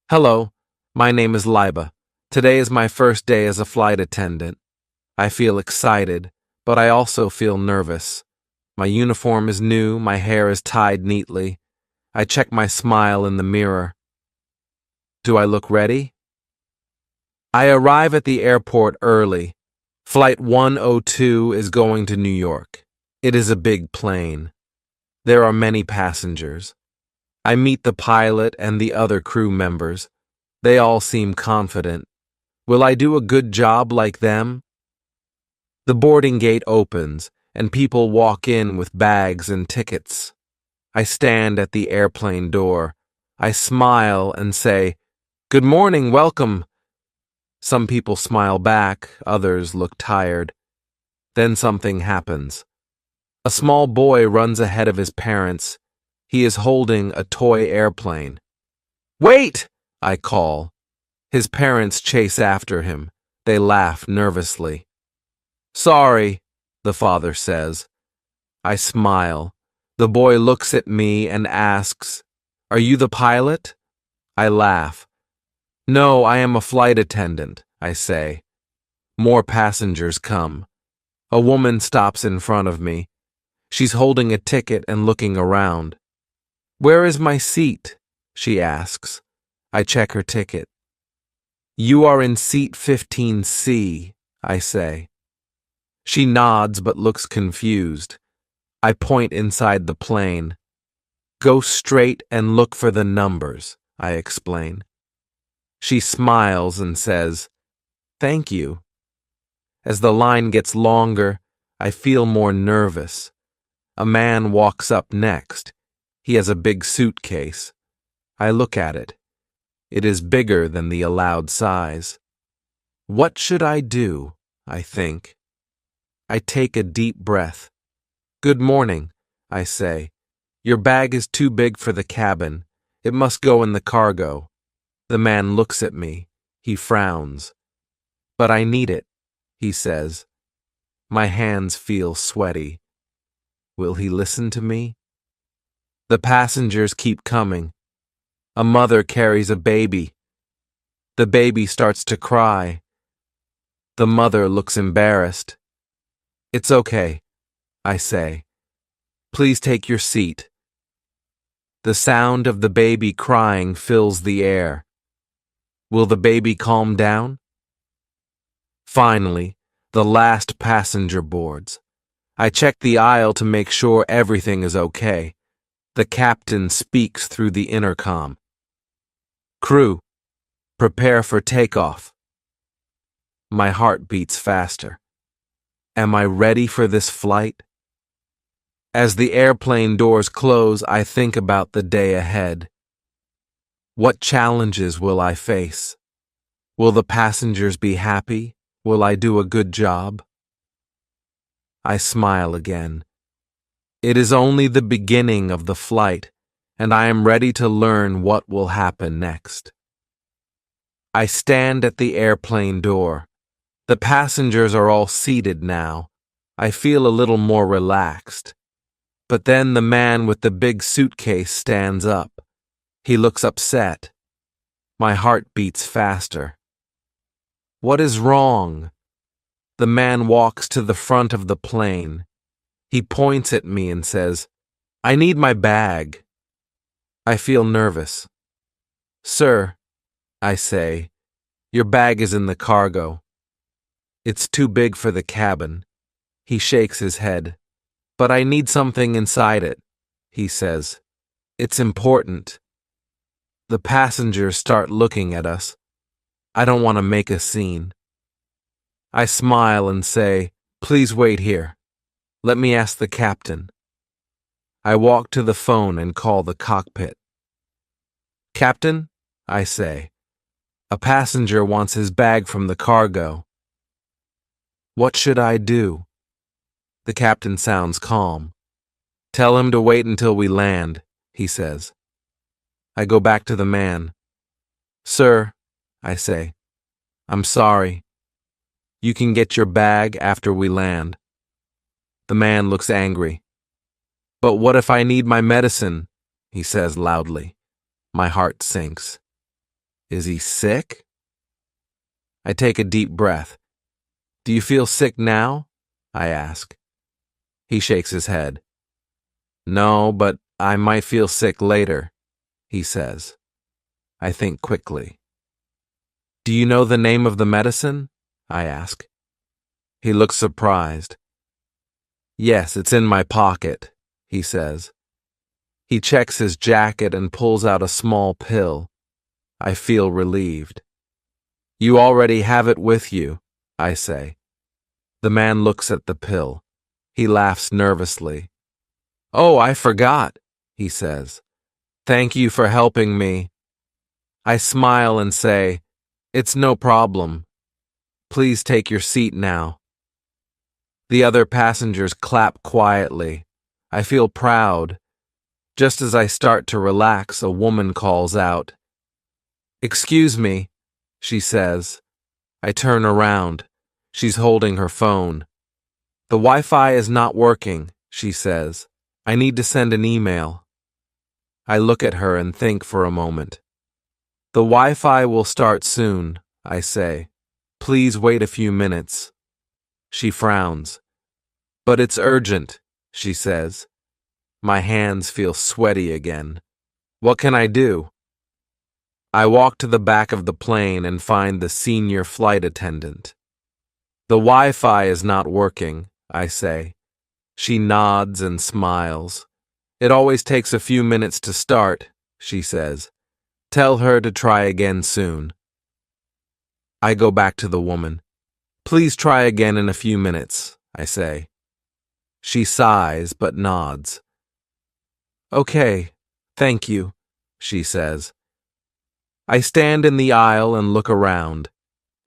Hello, my name is Liba. Today is my first day as a flight attendant. I feel excited, but I also feel nervous. My uniform is new, my hair is tied neatly. I check my smile in the mirror. Do I look ready? I arrive at the airport early. Flight 102 is going to New York. It is a big plane. There are many passengers. I meet the pilot and the other crew members. They all seem confident. Will I do a good job like them? The boarding gate opens, and people walk in with bags and tickets. I stand at the airplane door. I smile and say, "Good morning, welcome." Some people smile back, others look tired. Then something happens. A small boy runs ahead of his parents. He is holding a toy airplane. "Wait!" I call. His parents chase after him. They laugh nervously. "Sorry," the father says. I smile. The boy looks at me and asks, "Are you the pilot?" I laugh. "No, I am a flight attendant," I say. More passengers come. A woman stops in front of me. She's holding a ticket and looking around. "Where is my seat?" she asks. I check her ticket. "You are in seat 15C, I say. She nods but looks confused. I point inside the plane. "Go straight and look for the numbers," I explain. She smiles and says, "Thank you." As the line gets longer, I feel more nervous. A man walks up next. He has a big suitcase. I look at it. It is bigger than the allowed size. What should I do? I think. I take a deep breath. "Good morning," I say. "Your bag is too big for the cabin. It must go in the cargo." The man looks at me. He frowns. "But I need it," he says. My hands feel sweaty. Will he listen to me? The passengers keep coming. A mother carries a baby. The baby starts to cry. The mother looks embarrassed. "It's okay," I say. "Please take your seat." The sound of the baby crying fills the air. Will the baby calm down? Finally, the last passenger boards. I check the aisle to make sure everything is okay. The captain speaks through the intercom. "Crew, prepare for takeoff." My heart beats faster. Am I ready for this flight? As the airplane doors close, I think about the day ahead. What challenges will I face? Will the passengers be happy? Will I do a good job? I smile again. It is only the beginning of the flight, and I am ready to learn what will happen next. I stand at the airplane door. The passengers are all seated now. I feel a little more relaxed. But then the man with the big suitcase stands up. He looks upset. My heart beats faster. What is wrong? The man walks to the front of the plane. He points at me and says, "I need my bag." I feel nervous. "Sir," I say, "your bag is in the cargo." It's too big for the cabin. He shakes his head. "But I need something inside it," he says. "It's important." The passengers start looking at us. I don't want to make a scene. I smile and say, "Please wait here. Let me ask the captain." I walk to the phone and call the cockpit. "Captain," I say, "a passenger wants his bag from the cargo." What should I do? The captain sounds calm. "Tell him to wait until we land," he says. I go back to the man. "Sir," I say, "I'm sorry. You can get your bag after we land." The man looks angry. "But what if I need my medicine?" he says loudly. My heart sinks. Is he sick? I take a deep breath. Do you feel sick now? I ask. He shakes his head. No, but I might feel sick later, he says. I think quickly. Do you know the name of the medicine? I ask. He looks surprised. Yes, it's in my pocket, he says. He checks his jacket and pulls out a small pill. I feel relieved. You already have it with you, I say. The man looks at the pill. He laughs nervously. Oh, I forgot, he says. Thank you for helping me. I smile and say, It's no problem. Please take your seat now. The other passengers clap quietly. I feel proud. Just as I start to relax, a woman calls out. Excuse me, she says. I turn around. She's holding her phone. The Wi-Fi is not working, she says. I need to send an email. I look at her and think for a moment. The Wi-Fi will start soon, I say. Please wait a few minutes. She frowns. But it's urgent, she says. My hands feel sweaty again. What can I do? I walk to the back of the plane and find the senior flight attendant. The Wi-Fi is not working, I say. She nods and smiles. It always takes a few minutes to start, she says. Tell her to try again soon. I go back to the woman. Please try again in a few minutes, I say. She sighs but nods. Okay, thank you, she says. I stand in the aisle and look around.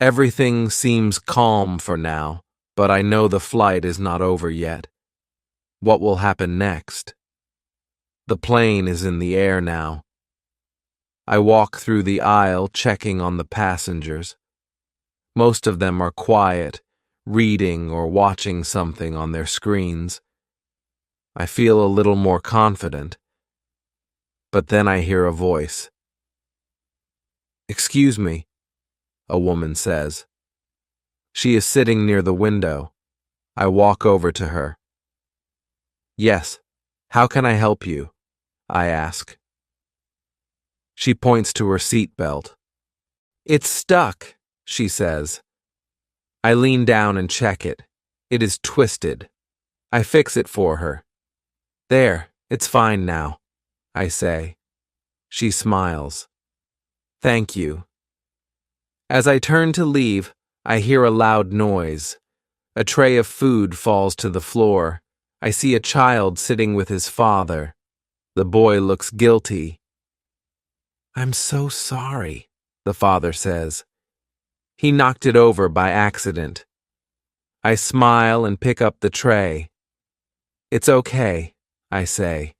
Everything seems calm for now, but I know the flight is not over yet. What will happen next? The plane is in the air now. I walk through the aisle checking on the passengers. Most of them are quiet, reading or watching something on their screens. I feel a little more confident. But then I hear a voice. Excuse me, a woman says. She is sitting near the window. I walk over to her. Yes, how can I help you? I ask. She points to her seatbelt. It's stuck, she says. I lean down and check it. It is twisted. I fix it for her. There, it's fine now, I say. She smiles. Thank you. As I turn to leave, I hear a loud noise. A tray of food falls to the floor. I see a child sitting with his father. The boy looks guilty. I'm so sorry, the father says. He knocked it over by accident. I smile and pick up the tray. It's okay, I say.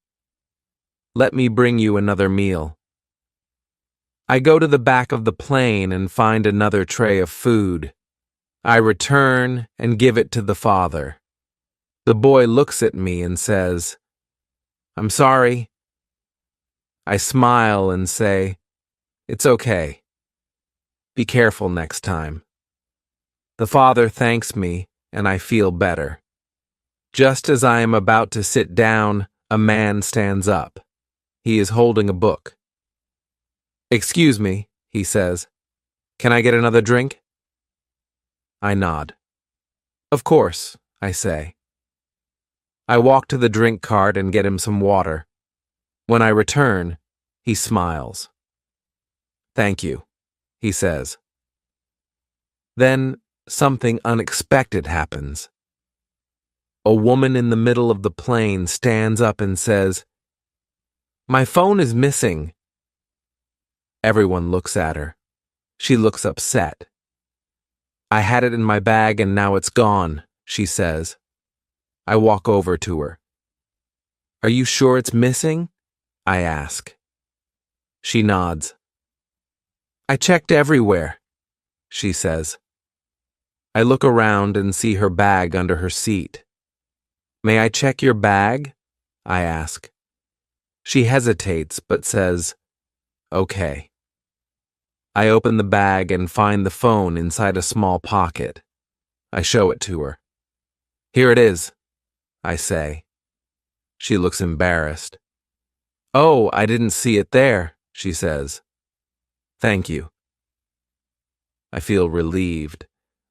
Let me bring you another meal. I go to the back of the plane and find another tray of food. I return and give it to the father. The boy looks at me and says, I'm sorry. I smile and say, It's okay. Be careful next time. The father thanks me and I feel better. Just as I am about to sit down, a man stands up. He is holding a book. Excuse me, he says. Can I get another drink? I nod. Of course, I say. I walk to the drink cart and get him some water. When I return, he smiles. Thank you, he says. Then something unexpected happens. A woman in the middle of the plane stands up and says, My phone is missing. Everyone looks at her. She looks upset. I had it in my bag and now it's gone, she says. I walk over to her. Are you sure it's missing? I ask. She nods. I checked everywhere, she says. I look around and see her bag under her seat. May I check your bag? I ask. She hesitates but says, Okay. I open the bag and find the phone inside a small pocket. I show it to her. "Here it is," I say. She looks embarrassed. "Oh, I didn't see it there," she says. "Thank you." I feel relieved,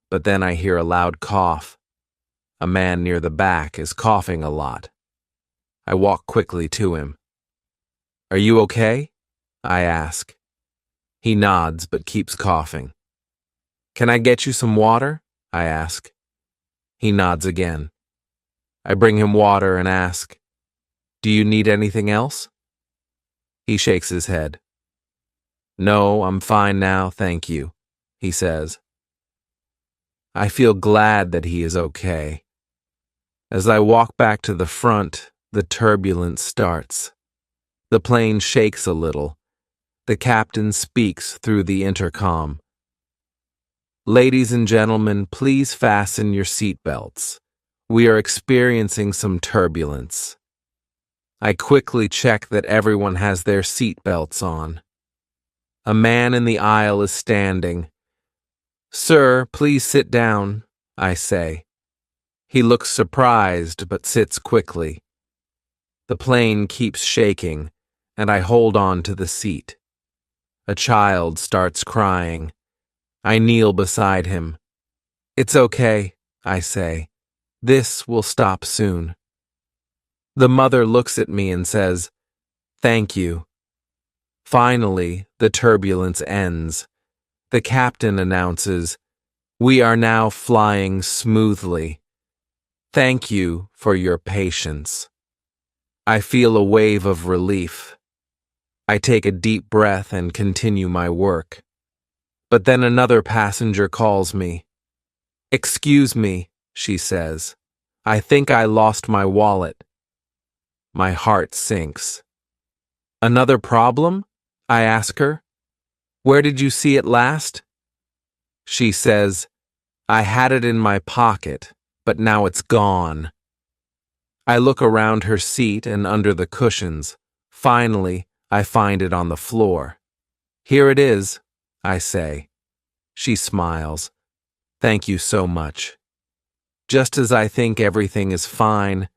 but then I hear a loud cough. A man near the back is coughing a lot. I walk quickly to him. "Are you okay?" I ask. He nods but keeps coughing. "Can I get you some water?" I ask. He nods again. I bring him water and ask, "Do you need anything else?" He shakes his head. "No, I'm fine now, thank you," he says. I feel glad that he is okay. As I walk back to the front, the turbulence starts. The plane shakes a little. The captain speaks through the intercom. "Ladies and gentlemen, please fasten your seatbelts. We are experiencing some turbulence." I quickly check that everyone has their seatbelts on. A man in the aisle is standing. "Sir, please sit down," I say. He looks surprised but sits quickly. The plane keeps shaking, and I hold on to the seat. A child starts crying. I kneel beside him. "It's okay," I say. "This will stop soon." The mother looks at me and says, "Thank you." Finally, the turbulence ends. The captain announces, "We are now flying smoothly. Thank you for your patience." I feel a wave of relief. I take a deep breath and continue my work. But then another passenger calls me. "Excuse me," she says. "I think I lost my wallet." My heart sinks. "Another problem?" I ask her. "Where did you see it last?" She says, "I had it in my pocket, but now it's gone." I look around her seat and under the cushions. Finally, I find it on the floor. "Here it is," I say. She smiles. "Thank you so much." Just as I think everything is fine,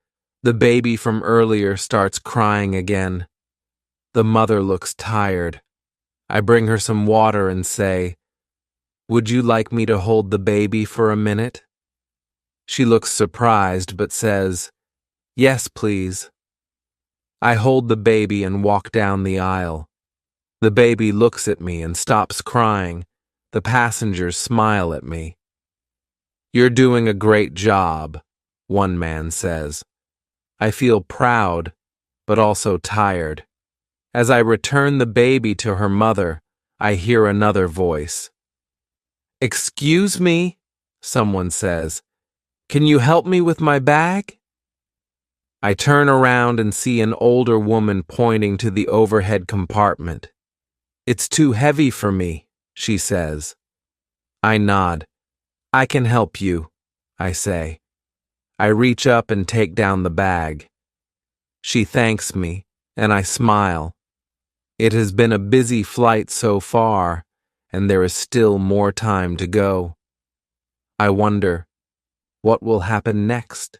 the baby from earlier starts crying again. The mother looks tired. I bring her some water and say, "Would you like me to hold the baby for a minute?" She looks surprised but says, "Yes, please." I hold the baby and walk down the aisle. The baby looks at me and stops crying. The passengers smile at me. "You're doing a great job," one man says. I feel proud, but also tired. As I return the baby to her mother, I hear another voice. "Excuse me," someone says. "Can you help me with my bag?" I turn around and see an older woman pointing to the overhead compartment. "It's too heavy for me," she says. I nod. "I can help you," I say. I reach up and take down the bag. She thanks me, and I smile. It has been a busy flight so far, and there is still more time to go. I wonder, what will happen next?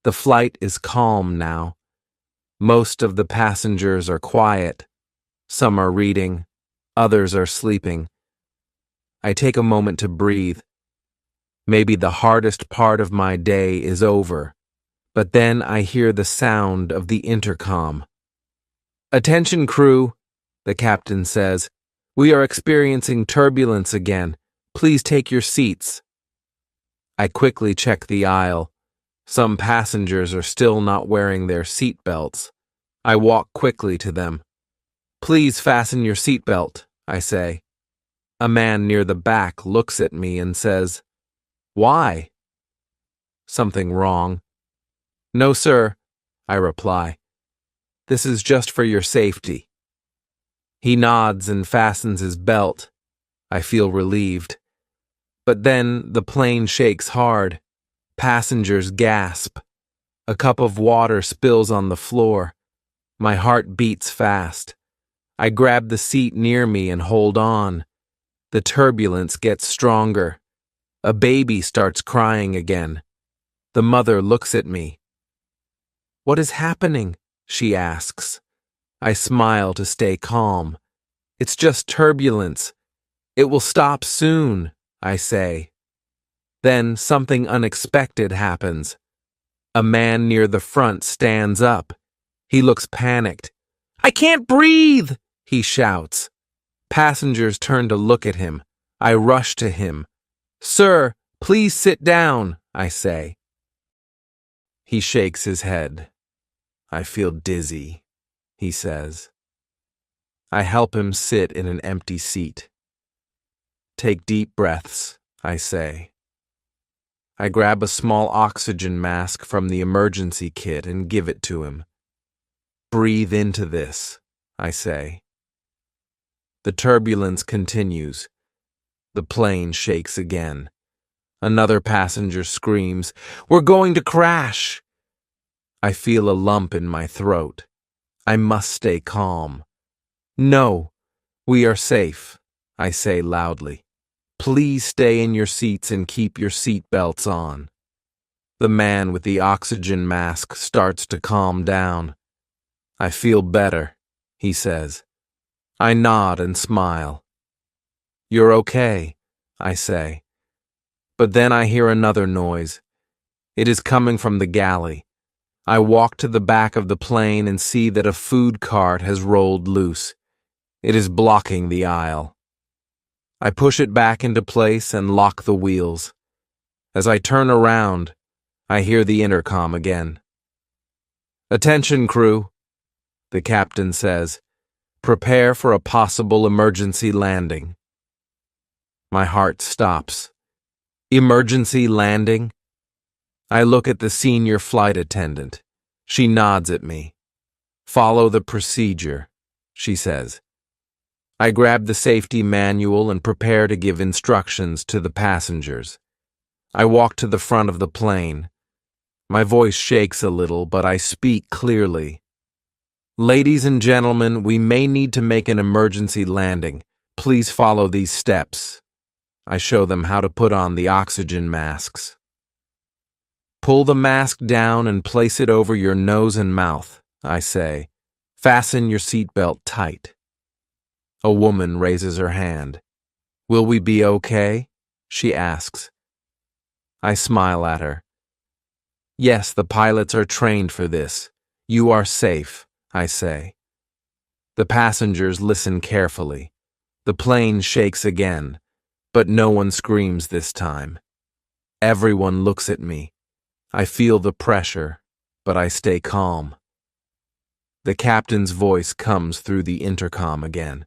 The flight is calm now. Most of the passengers are quiet. Some are reading, others are sleeping. I take a moment to breathe. Maybe the hardest part of my day is over, but then I hear the sound of the intercom. "Attention, crew," the captain says. "We are experiencing turbulence again. Please take your seats." I quickly check the aisle. Some passengers are still not wearing their seat belts. I walk quickly to them. "Please fasten your seatbelt," I say. A man near the back looks at me and says, "Why?" "Something wrong?" "No, sir," I reply. "This is just for your safety." He nods and fastens his belt. I feel relieved. But then the plane shakes hard. Passengers gasp. A cup of water spills on the floor. My heart beats fast. I grab the seat near me and hold on. The turbulence gets stronger. A baby starts crying again. The mother looks at me. "What is happening?" she asks. I smile to stay calm. "It's just turbulence. It will stop soon," I say. Then something unexpected happens. A man near the front stands up. He looks panicked. "I can't breathe!" he shouts. Passengers turn to look at him. I rush to him. "Sir, please sit down," I say. He shakes his head. "I feel dizzy," he says. I help him sit in an empty seat. "Take deep breaths," I say. I grab a small oxygen mask from the emergency kit and give it to him. "Breathe into this," I say. The turbulence continues. The plane shakes again. Another passenger screams, "We're going to crash!" I feel a lump in my throat. I must stay calm. "No, we are safe," I say loudly. "Please stay in your seats and keep your seat belts on." The man with the oxygen mask starts to calm down. "I feel better," he says. I nod and smile. "You're okay," I say. But then I hear another noise. It is coming from the galley. I walk to the back of the plane and see that a food cart has rolled loose. It is blocking the aisle. I push it back into place and lock the wheels. As I turn around, I hear the intercom again. "Attention, crew," the captain says. "Prepare for a possible emergency landing." My heart stops. Emergency landing? I look at the senior flight attendant. She nods at me. "Follow the procedure," she says. I grab the safety manual and prepare to give instructions to the passengers. I walk to the front of the plane. My voice shakes a little, but I speak clearly. "Ladies and gentlemen, we may need to make an emergency landing. Please follow these steps." I show them how to put on the oxygen masks. "Pull the mask down and place it over your nose and mouth," I say. "Fasten your seatbelt tight." A woman raises her hand. "Will we be okay?" she asks. I smile at her. "Yes, the pilots are trained for this. You are safe," I say. The passengers listen carefully. The plane shakes again, but no one screams this time. Everyone looks at me. I feel the pressure, but I stay calm. The captain's voice comes through the intercom again.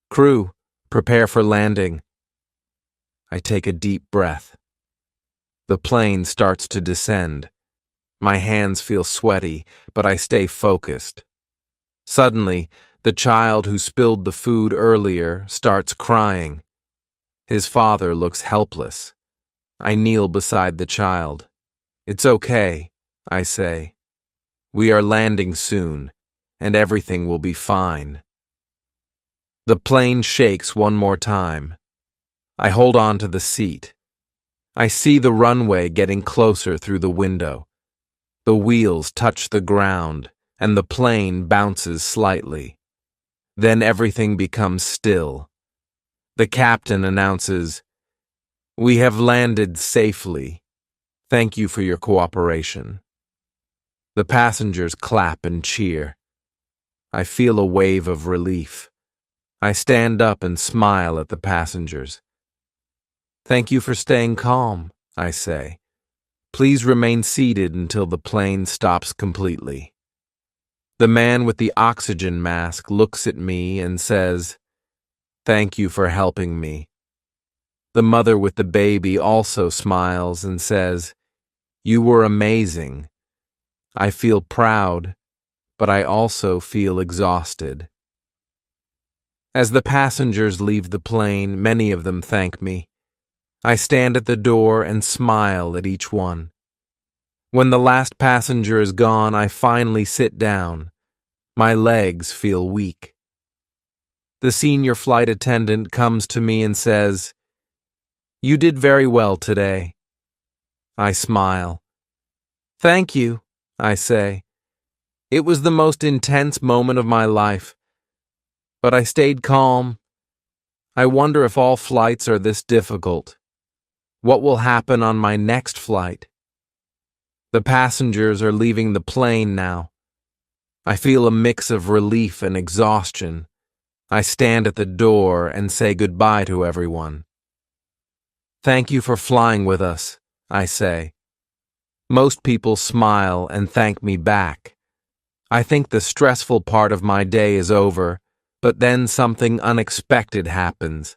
"Crew, prepare for landing." I take a deep breath. The plane starts to descend. My hands feel sweaty, but I stay focused. Suddenly, the child who spilled the food earlier starts crying. His father looks helpless. I kneel beside the child. "It's okay," I say. "We are landing soon, and everything will be fine." The plane shakes one more time. I hold on to the seat. I see the runway getting closer through the window. The wheels touch the ground, and the plane bounces slightly. Then everything becomes still. The captain announces, "We have landed safely. Thank you for your cooperation." The passengers clap and cheer. I feel a wave of relief. I stand up and smile at the passengers. "Thank you for staying calm," I say. "Please remain seated until the plane stops completely." The man with the oxygen mask looks at me and says, "Thank you for helping me." The mother with the baby also smiles and says, "You were amazing." I feel proud, but I also feel exhausted. As the passengers leave the plane, many of them thank me. I stand at the door and smile at each one. When the last passenger is gone, I finally sit down. My legs feel weak. The senior flight attendant comes to me and says, "You did very well today." I smile. "Thank you," I say. "It was the most intense moment of my life, but I stayed calm. I wonder if all flights are this difficult. What will happen on my next flight?" The passengers are leaving the plane now. I feel a mix of relief and exhaustion. I stand at the door and say goodbye to everyone. "Thank you for flying with us," I say. Most people smile and thank me back. I think the stressful part of my day is over, but then something unexpected happens.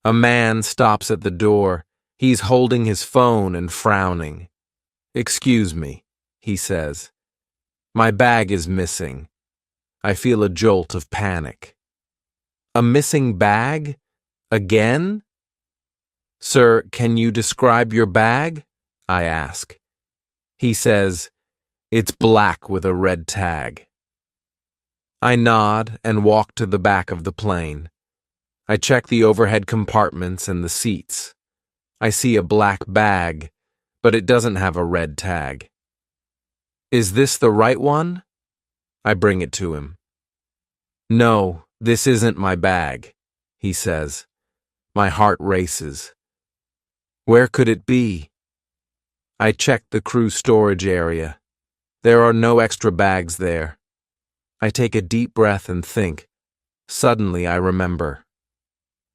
A man stops at the door. He's holding his phone and frowning. "Excuse me," he says. "My bag is missing." I feel a jolt of panic. "A missing bag? Again?" "Sir, can you describe your bag?" I ask. He says, "It's black with a red tag." I nod and walk to the back of the plane. I check the overhead compartments and the seats. I see a black bag, but it doesn't have a red tag. "Is this the right one?" I bring it to him. "No, this isn't my bag," he says. My heart races. Where could it be? I check the crew storage area. There are no extra bags there. I take a deep breath and think. Suddenly I remember.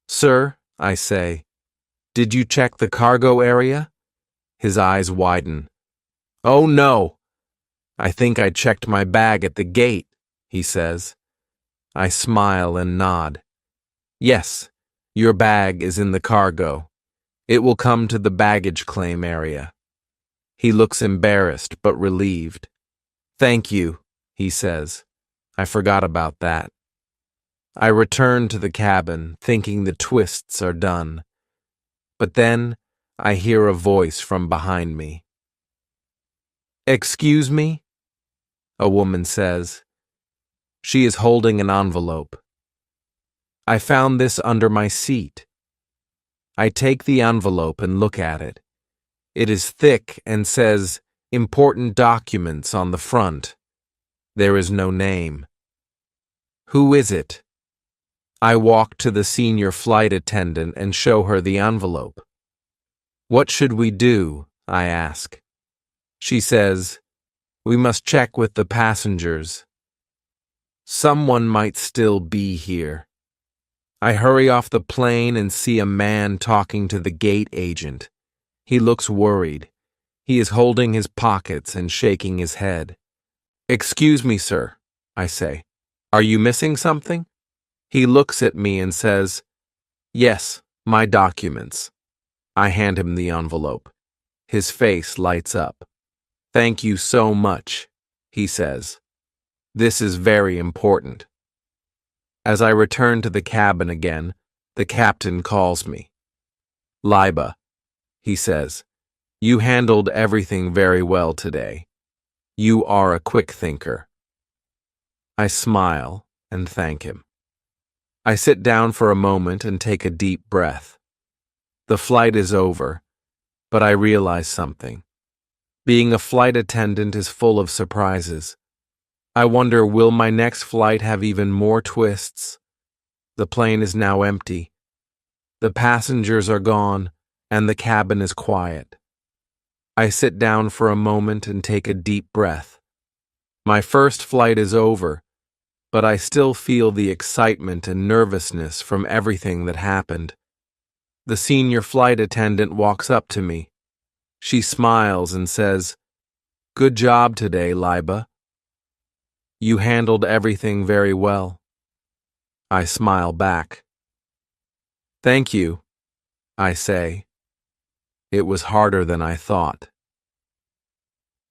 "Sir," I say, "did you check the cargo area?" His eyes widen. "Oh no! I think I checked my bag at the gate," he says. I smile and nod. "Yes, your bag is in the cargo. It will come to the baggage claim area." He looks embarrassed but relieved. "Thank you," he says. "I forgot about that." I return to the cabin, thinking the twists are done. But then I hear a voice from behind me. "Excuse me?" a woman says. She is holding an envelope. "I found this under my seat." I take the envelope and look at it. It is thick and says, "Important documents" on the front. There is no name. Who is it? I walk to the senior flight attendant and show her the envelope. "What should we do?" I ask. She says, "We must check with the passengers. Someone might still be here." I hurry off the plane and see a man talking to the gate agent. He looks worried. He is holding his pockets and shaking his head. "Excuse me, sir," I say. "Are you missing something?" He looks at me and says, "Yes, my documents." I hand him the envelope. His face lights up. "Thank you so much," he says. "This is very important." As I return to the cabin again, the captain calls me. "Liba," he says, "you handled everything very well today. You are a quick thinker." I smile and thank him. I sit down for a moment and take a deep breath. The flight is over, but I realize something. Being a flight attendant is full of surprises. I wonder, will my next flight have even more twists? The plane is now empty. The passengers are gone, and the cabin is quiet. I sit down for a moment and take a deep breath. My first flight is over, but I still feel the excitement and nervousness from everything that happened. The senior flight attendant walks up to me. She smiles and says, "Good job today, Liba. You handled everything very well." I smile back. "Thank you," I say. It was harder than I thought.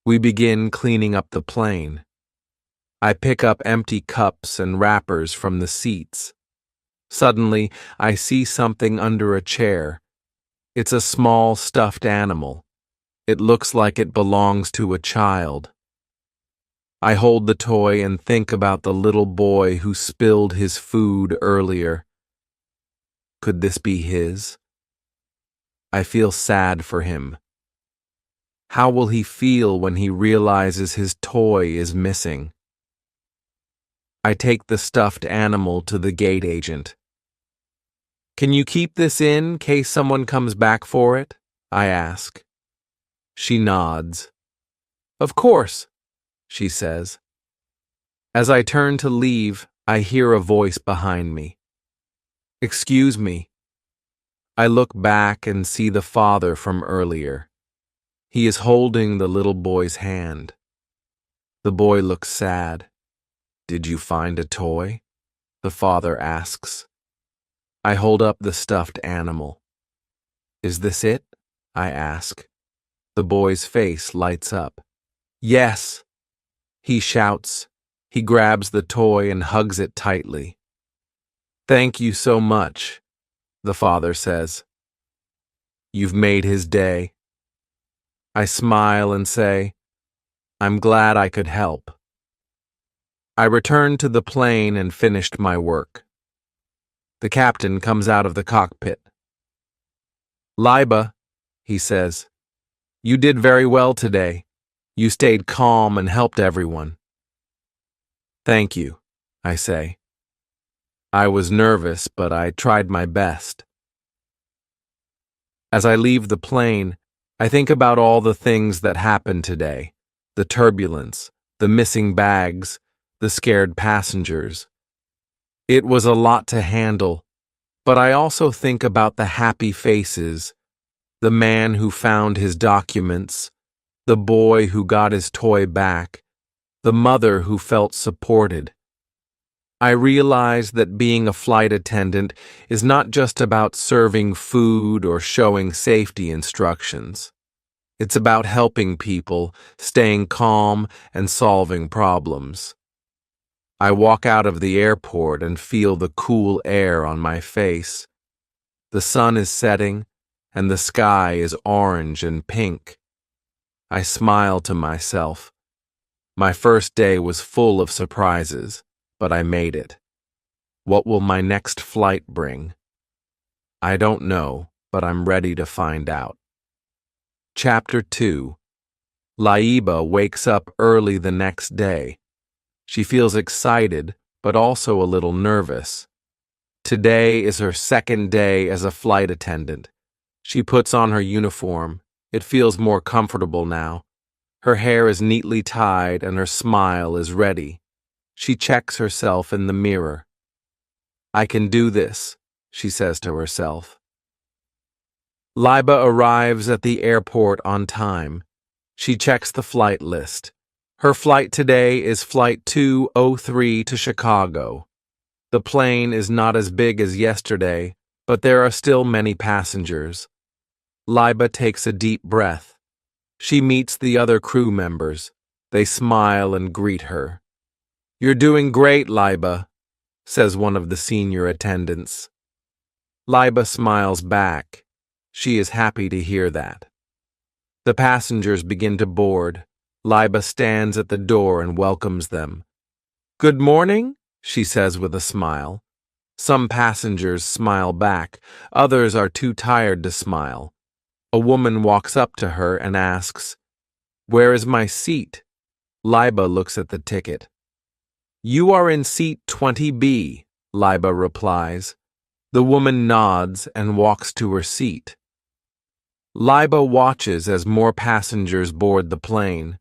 We begin cleaning up the plane. I pick up empty cups and wrappers from the seats. Suddenly, I see something under a chair. It's a small stuffed animal. It looks like it belongs to a child. I hold the toy and think about the little boy who spilled his food earlier. Could this be his? I feel sad for him. How will he feel when he realizes his toy is missing? I take the stuffed animal to the gate agent. Can you keep this in case someone comes back for it? I ask. She nods. Of course, she says. As I turn to leave, I hear a voice behind me. Excuse me. I look back and see the father from earlier. He is holding the little boy's hand. The boy looks sad. Did you find a toy? The father asks. I hold up the stuffed animal. Is this it? I ask. The boy's face lights up. Yes, he shouts. He grabs the toy and hugs it tightly. Thank you so much, the father says. You've made his day. I smile and say, I'm glad I could help. I returned to the plane and finished my work. The captain comes out of the cockpit. Liba, he says, you did very well today. You stayed calm and helped everyone. Thank you, I say. I was nervous, but I tried my best. As I leave the plane, I think about all the things that happened today. The turbulence, the missing bags, the scared passengers. It was a lot to handle, but I also think about the happy faces, the man who found his documents, the boy who got his toy back, the mother who felt supported. I realize that being a flight attendant is not just about serving food or showing safety instructions. It's about helping people, staying calm, and solving problems. I walk out of the airport and feel the cool air on my face. The sun is setting, and the sky is orange and pink. I smile to myself. My first day was full of surprises, but I made it. What will my next flight bring? I don't know, but I'm ready to find out. Chapter 2. Laiba wakes up early the next day. She feels excited, but also a little nervous. Today is her second day as a flight attendant. She puts on her uniform. It feels more comfortable now. Her hair is neatly tied and her smile is ready. She checks herself in the mirror. I can do this, she says to herself. Laiba arrives at the airport on time. She checks the flight list. Her flight today is Flight 203 to Chicago. The plane is not as big as yesterday, but there are still many passengers. Laiba takes a deep breath. She meets the other crew members. They smile and greet her. You're doing great, Laiba, says one of the senior attendants. Laiba smiles back. She is happy to hear that. The passengers begin to board. Laiba stands at the door and welcomes them. Good morning, she says with a smile. Some passengers smile back. Others are too tired to smile. A woman walks up to her and asks, Where is my seat? Laiba looks at the ticket. You are in seat 20B, Laiba replies. The woman nods and walks to her seat. Laiba watches as more passengers board the plane.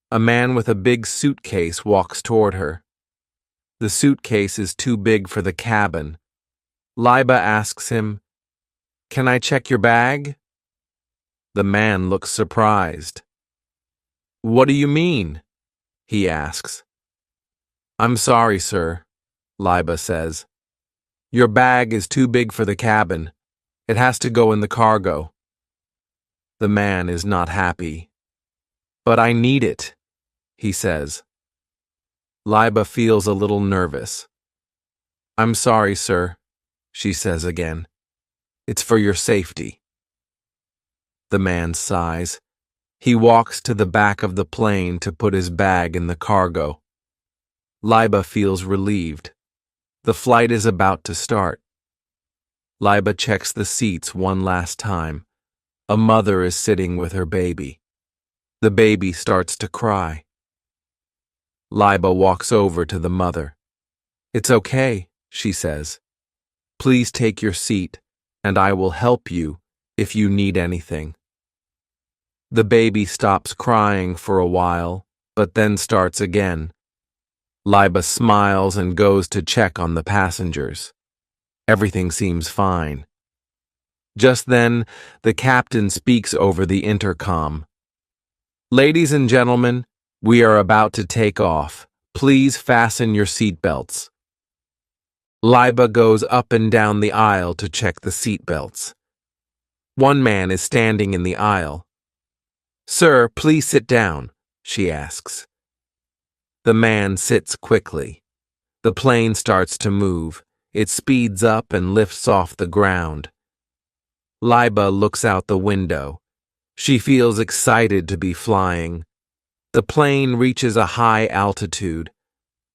A man with a big suitcase walks toward her. The suitcase is too big for the cabin. Laiba asks him, Can I check your bag? The man looks surprised. What do you mean? He asks. I'm sorry, sir, Laiba says. Your bag is too big for the cabin. It has to go in the cargo. The man is not happy. But I need it, he says. Laiba feels a little nervous. I'm sorry, sir, she says again. It's for your safety. The man sighs. He walks to the back of the plane to put his bag in the cargo. Liba feels relieved. The flight is about to start. Liba checks the seats one last time. A mother is sitting with her baby. The baby starts to cry. Liba walks over to the mother. "It's okay," she says. "Please take your seat, and I will help you if you need anything." The baby stops crying for a while, but then starts again. Liba smiles and goes to check on the passengers. Everything seems fine. Just then, the captain speaks over the intercom. "Ladies and gentlemen, we are about to take off. Please fasten your seatbelts." Liba goes up and down the aisle to check the seatbelts. One man is standing in the aisle. "Sir, please sit down," she asks. The man sits quickly. The plane starts to move. It speeds up and lifts off the ground. Liba looks out the window. She feels excited to be flying. The plane reaches a high altitude.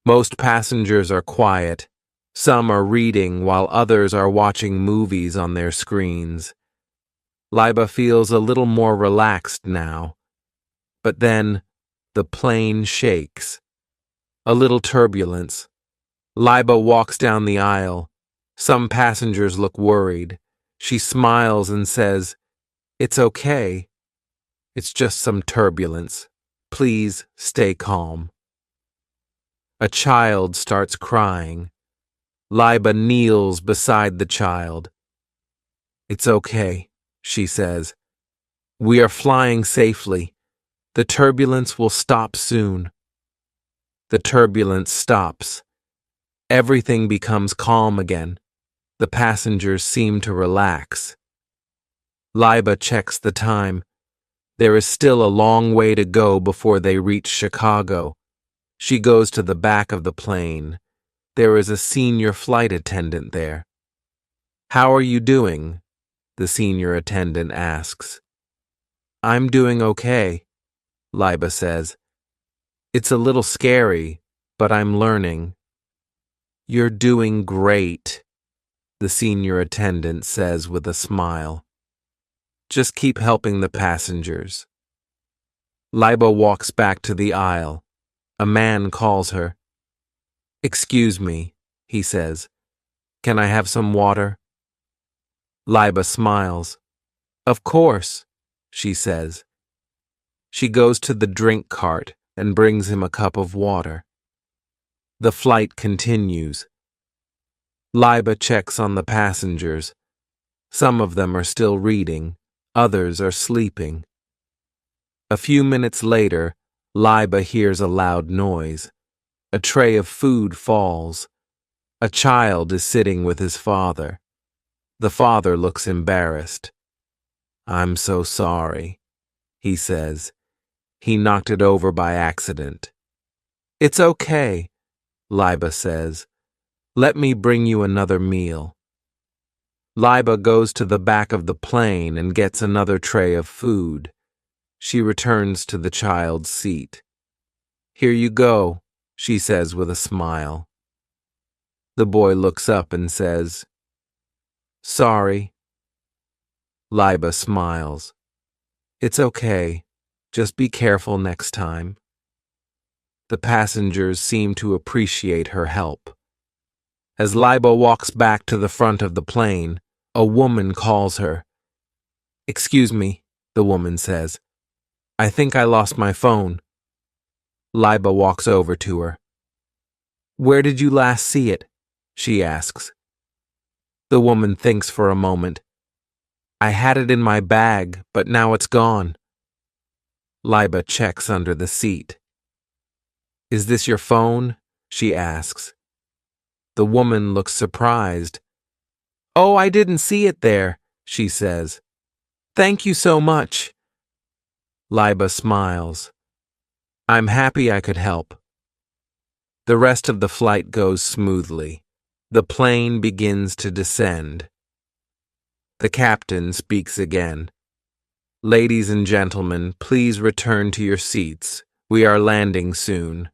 Most passengers are quiet. Some are reading while others are watching movies on their screens. Liba feels a little more relaxed now. But then, the plane shakes. A little turbulence. Liba walks down the aisle. Some passengers look worried. She smiles and says, "It's okay. It's just some turbulence. Please stay calm." A child starts crying. Liba kneels beside the child. "It's okay," she says. "We are flying safely. The turbulence will stop soon." The turbulence stops. Everything becomes calm again. The passengers seem to relax. Liba checks the time. There is still a long way to go before they reach Chicago. She goes to the back of the plane. There is a senior flight attendant there. "How are you doing?" the senior attendant asks. "I'm doing okay," Liba says. "It's a little scary, but I'm learning." "You're doing great," the senior attendant says with a smile. "Just keep helping the passengers." Liba walks back to the aisle. A man calls her. "Excuse me," he says. "Can I have some water?" Liba smiles. "Of course," she says. She goes to the drink cart and brings him a cup of water. The flight continues. Liba checks on the passengers. Some of them are still reading, others are sleeping. A few minutes later, Liba hears a loud noise. A tray of food falls. A child is sitting with his father. The father looks embarrassed. "I'm so sorry," he says. "He knocked it over by accident." "It's okay," Liba says. "Let me bring you another meal." Liba goes to the back of the plane and gets another tray of food. She returns to the child's seat. "Here you go," she says with a smile. The boy looks up and says, "Sorry." Liba smiles. "It's okay. Just be careful next time." The passengers seem to appreciate her help. As Liba walks back to the front of the plane, a woman calls her. "Excuse me," the woman says. "I think I lost my phone." Liba walks over to her. "Where did you last see it?" she asks. The woman thinks for a moment. "I had it in my bag, but now it's gone." Liba checks under the seat. "Is this your phone?" she asks. The woman looks surprised. "Oh, I didn't see it there," she says. "Thank you so much." Liba smiles. "I'm happy I could help." The rest of the flight goes smoothly. The plane begins to descend. The captain speaks again. Ladies and gentlemen, please return to your seats. We are landing soon.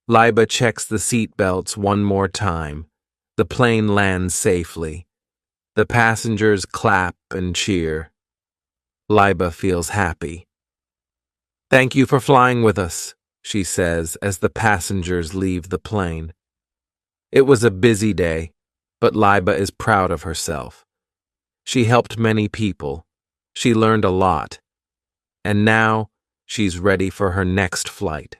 Liba checks the seat belts one more time. The plane lands safely. The passengers clap and cheer. Liba feels happy. "Thank you for flying with us," she says as the passengers leave the plane. It was a busy day, but Liba is proud of herself. She helped many people. She learned a lot. And now she's ready for her next flight.